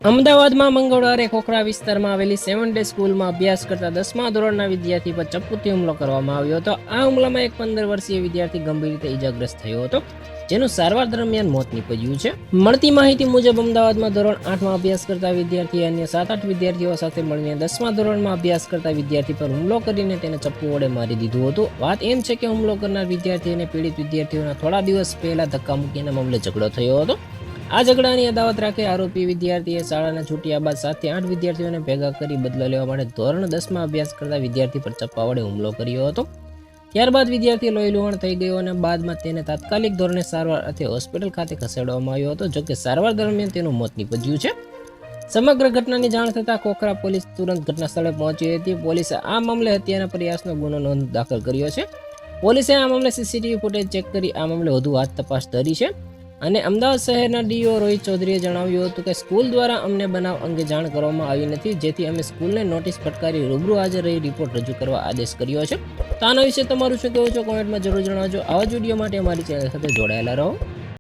અમદાવાદમાં મંગળવારે ખોખરા વિસ્તારમાં આવેલી 7 ડે સ્કૂલમાં અભ્યાસ કરતા 10મા ધોરણના વિદ્યાર્થી પર ચપ્પુથી હુમલો કરવામાં આવ્યો હતો. આ હુમલામાં એક 15 વર્ષીય વિદ્યાર્થી ગંભીર રીતે ઈજાગ્રસ્ત થયો હતો, જેનું સારવાર દરમિયાન મોત નીપજ્યું છે. મળતી માહિતી મુજબ અમદાવાદમાં ધોરણ 8માં અભ્યાસ કરતા વિદ્યાર્થીએ અન્ય 7-8 વિદ્યાર્થીઓ સાથે મળીને 10મા ધોરણમાં અભ્યાસ કરતા વિદ્યાર્થી પર હુમલો કરીને તેને ચપ્પુ વડે મારી દીધું હતું. વાત એમ છે કે હુમલો કરનાર વિદ્યાર્થી અને પીડિત વિદ્યાર્થીઓના થોડા દિવસ પહેલા ધક્કા મૂકીના મામલે ઝઘડો થયો હતો. આ ઝઘડાની અદાવત રાખી આરોપી વિદ્યાર્થીએ શાળાના છૂટ્યા બાદ 7-8 વિદ્યાર્થીઓને ભેગા કરી બદલો લેવા માટે ધોરણ 10માં અભ્યાસ કરતા વિદ્યાર્થી પર ચપ્પા વડે હુમલો કર્યો હતો. ત્યારબાદ વિદ્યાર્થી લોહીલુહાણ થઈ ગયો અને બાદમાં તેને તાત્કાલિક ધોરણે સારવાર અર્થે હોસ્પિટલ ખાતે ખસેડવામાં આવ્યો હતો. જોકે સારવાર દરમિયાન તેનું મોત નીપજ્યું છે. સમગ્ર ઘટનાની જાણ થતાં ખોખરા પોલીસ તુરંત ઘટના સ્થળે પહોંચી હતી. પોલીસે આ મામલે હત્યાના પ્રયાસનો ગુનો દાખલ કર્યો છે. પોલીસે આ મામલે સીસીટીવી ફૂટેજ ચેક કરી આ મામલે વધુ હાથ તપાસ ધરી છે. અને અમદાવાદ શહેરના ડીઓ રોહિત ચૌધરીએ જણાવ્યું હતું કે સ્કૂલ દ્વારા અમને બનાવ અંગે જાણ કરવામાં આવી નથી, જેથી અમે સ્કૂલને નોટિસ ફટકારી રૂબરૂ હાજર રહી રિપોર્ટ રજૂ કરવા આદેશ કર્યો છે. તો આના વિશે તમારું શું કહેવું છે, કોમેન્ટમાં જરૂર જણાવજો. આવા જ વિડીયો માટે અમારી ચેનલ સાથે જોડાયેલા રહો.